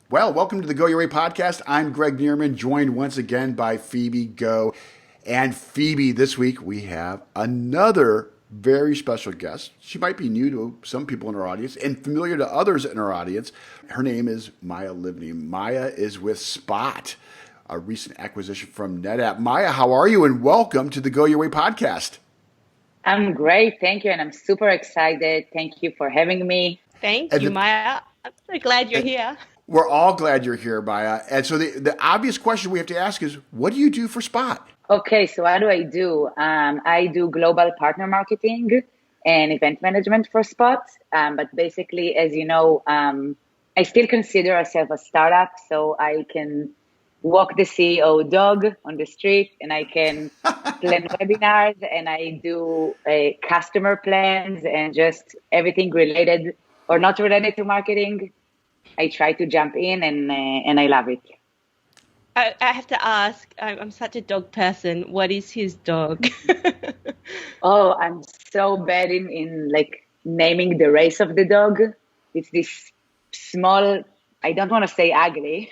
Well, welcome to the Go Your Way podcast. I'm Greg Knieriemen, joined once again by Phoebe Goh. And Phoebe, this week we have another very special guest. She might be new to some people in our audience and familiar to others in our audience. Her name is Maya Livni. Maya is with Spot, a recent acquisition from NetApp. Maya, how are you? And welcome to the Go Your Way podcast. I'm great, thank you, and I'm super excited. Thank you for having me. Thank you, Maya. I'm so glad you're here. We're all glad you're here, Maya. And so the obvious question we have to ask is, what do you do for Spot? Okay, so what do? I do global partner marketing and event management for Spot. But basically, as you know, I still consider myself a startup, so I can walk the CEO dog on the street, and I can plan webinars, and I do customer plans and just everything related or not related to marketing. I try to jump in, and I love it. I have to ask, I'm such a dog person. What is his dog? Oh, I'm so bad in like naming the race of the dog. It's this small, I don't want to say ugly.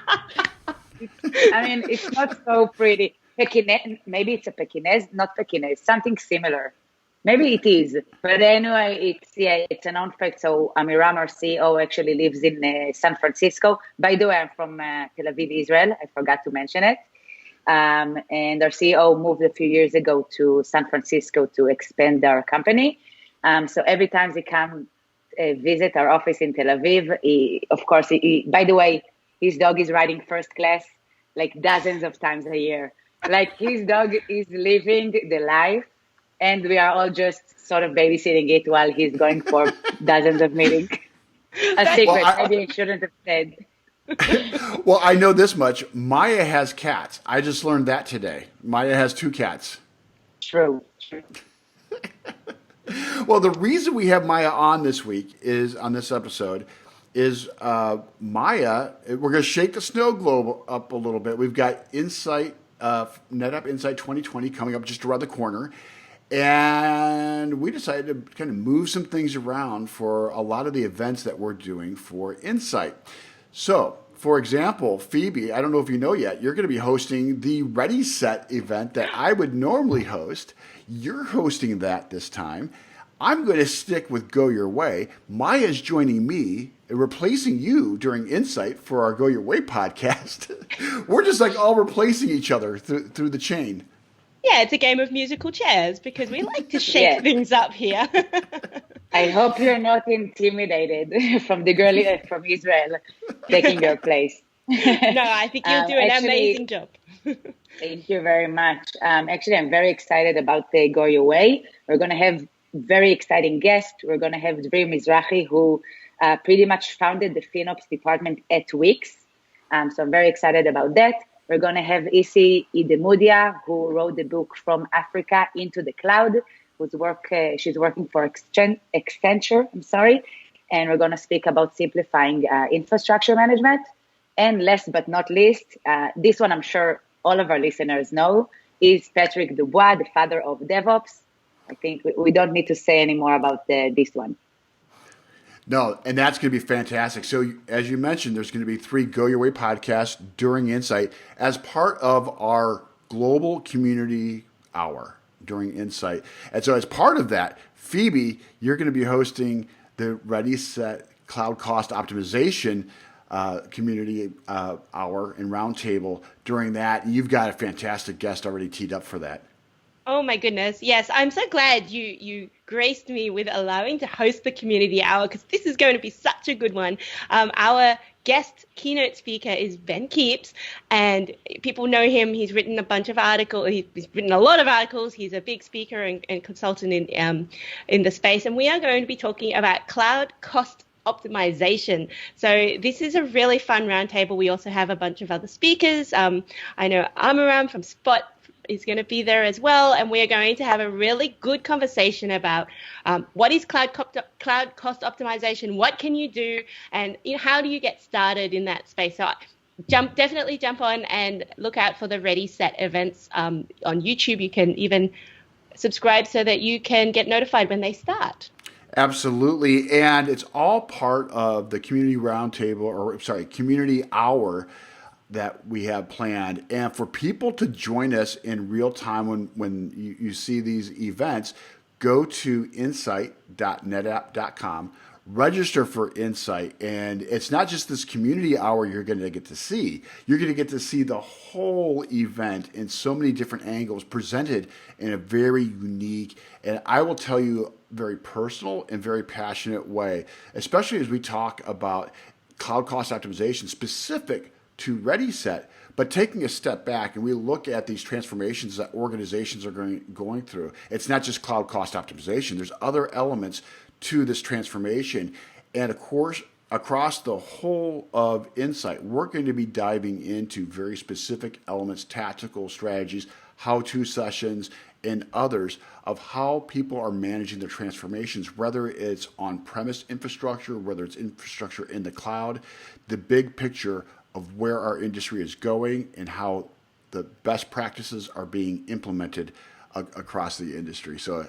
I mean, it's not so pretty. Pekines, maybe it's a Pekines, not Pekines, something similar. Maybe it is, but anyway, it's a known fact. So Amiram, our CEO, actually lives in San Francisco. By the way, I'm from Tel Aviv, Israel. I forgot to mention it. And our CEO moved a few years ago to San Francisco to expand our company. So every time they come visit our office in Tel Aviv, by the way, his dog is riding first class like dozens of times a year. Like his dog is living the life. And we are all just sort of babysitting it while he's going for dozens of meetings. A secret, maybe I shouldn't have said. Well, I know this much. Maya has cats. I just learned that today. Maya has 2 cats. True. Well, the reason we have Maya on this week on this episode is Maya. We're going to shake the snow globe up a little bit. We've got NetApp Insight 2020 coming up just around the corner. And we decided to kind of move some things around for a lot of the events that we're doing for Insight. So, for example, Phoebe, I don't know if you know yet, you're going to be hosting the Ready Set event that I would normally host. You're hosting that this time. I'm going to stick with Go Your Way. Maya's joining me and replacing you during Insight for our Go Your Way podcast. We're just like all replacing each other through the chain. Yeah, it's a game of musical chairs because we like to shake things up here. I hope you're not intimidated from the girl from Israel taking your place. No, I think you'll do an amazing job. Thank you very much. Actually, I'm very excited about the Go Your Way. We're going to have very exciting guests. We're going to have Dri Mizrahi, who pretty much founded the FinOps department at Wix. So I'm very excited about that. We're going to have Isi Idemudia, who wrote the book From Africa into the Cloud, she's working for Accenture, and we're going to speak about simplifying infrastructure management. And last but not least, this one I'm sure all of our listeners know, is Patrick Dubois, the father of DevOps. I think we don't need to say any more about this one. No, and that's going to be fantastic. So as you mentioned, there's going to be 3 Go Your Way podcasts during Insight as part of our global community hour during Insight. And so as part of that, Phoebe, you're going to be hosting the Ready Set Cloud Cost Optimization community hour and roundtable during that. You've got a fantastic guest already teed up for that. Oh my goodness. Yes, I'm so glad you graced me with allowing to host the community hour because this is going to be such a good one. Our guest keynote speaker is Ben Keeps, and people know him. He's written a bunch of articles. He's written a lot of articles. He's a big speaker and consultant in the space, and we are going to be talking about cloud cost optimization. So this is a really fun roundtable. We also have a bunch of other speakers. I know Amaram from Spot is going to be there as well, and we're going to have a really good conversation about what is cloud cost optimization, what can you do, and how do you get started in that space. So definitely jump on and look out for the Ready Set events on YouTube. You can even subscribe so that you can get notified when they start. Absolutely. And it's all part of the community roundtable, or sorry, community hour that we have planned. And for people to join us in real time when you see these events, go to insight.netapp.com, register for Insight. And it's not just this community hour you're going to get to see. You're going to get to see the whole event in so many different angles presented in a very unique, and I will tell you, very personal and very passionate way, especially as we talk about cloud cost optimization specific to Ready Set, but taking a step back and we look at these transformations that organizations are going through. It's not just cloud cost optimization. There's other elements to this transformation. And of course, across the whole of Insight, we're going to be diving into very specific elements, tactical strategies, how-to sessions, and others of how people are managing their transformations, whether it's on-premise infrastructure, whether it's infrastructure in the cloud, the big picture of where our industry is going and how the best practices are being implemented across the industry. So,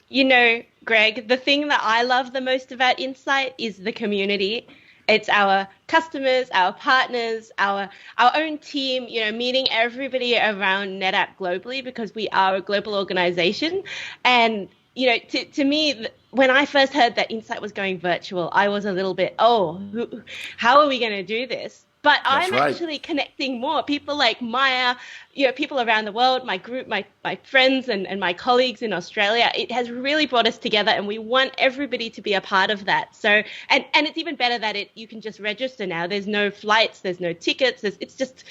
you know, Greg, the thing that I love the most about Insight is the community. It's our customers, our partners, our own team, you know, meeting everybody around NetApp globally, because we are a global organization. And, you know, to me, when I first heard that Insight was going virtual, I was a little bit, how are we going to do this? But I'm actually connecting more people like Maya, you know, people around the world, my group, my friends and my colleagues in Australia. It has really brought us together, and we want everybody to be a part of that. So, and it's even better that you can just register now. There's no flights, there's no tickets. It's just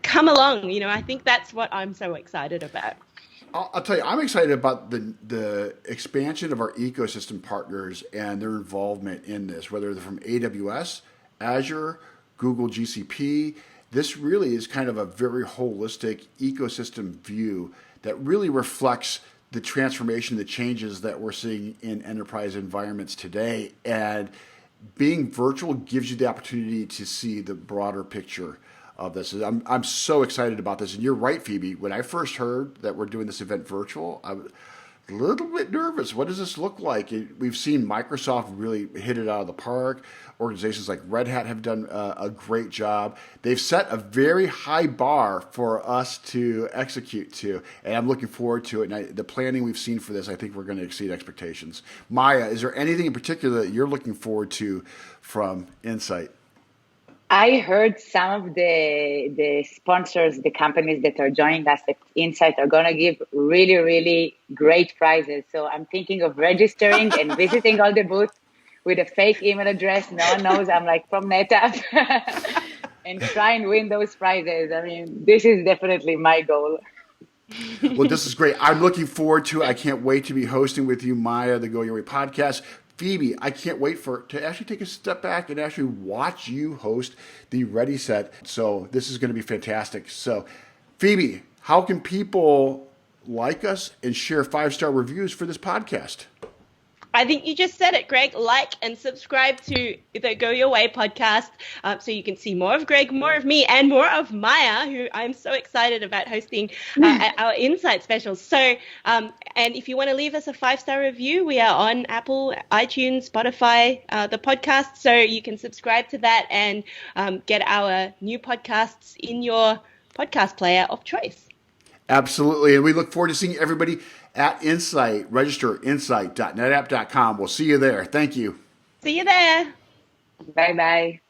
come along. You know, I think that's what I'm so excited about. I'll tell you, I'm excited about the expansion of our ecosystem partners and their involvement in this, whether they're from AWS, Azure, Google GCP. This really is kind of a very holistic ecosystem view that really reflects the transformation, the changes that we're seeing in enterprise environments today. And being virtual gives you the opportunity to see the broader picture of this. I'm so excited about this. And you're right, Phoebe. When I first heard that we're doing this event virtual, I was a little bit nervous. What does this look like? We've seen Microsoft really hit it out of the park. Organizations like Red Hat have done a great job. They've set a very high bar for us to execute to, and I'm looking forward to it. And the planning we've seen for this, I think we're going to exceed expectations. Maya, is there anything in particular that you're looking forward to from Insight? I heard some of the sponsors, the companies that are joining us at Insight, are going to give really, really great prizes. So I'm thinking of registering and visiting all the booths with a fake email address. No one knows I'm like from NetApp and try and win those prizes. I mean, this is definitely my goal. Well, this is great. I'm looking forward to it. I can't wait to be hosting with you, Maya, the Go Your Way podcast. Phoebe, I can't wait to actually take a step back and actually watch you host the Ready Set. So this is going to be fantastic. So, Phoebe, how can people like us and share 5-star reviews for this podcast? I think you just said it, Greg. Like and subscribe to the Go Your Way podcast so you can see more of Greg, more of me, and more of Maya, who I'm so excited about hosting our Insight specials. So, and if you want to leave us a 5-star review, we are on Apple, iTunes, Spotify, the podcast. So you can subscribe to that and get our new podcasts in your podcast player of choice. Absolutely. And we look forward to seeing everybody at Insight. Register insight.netapp.com. We'll see you there. Thank you. See you there. Bye-bye.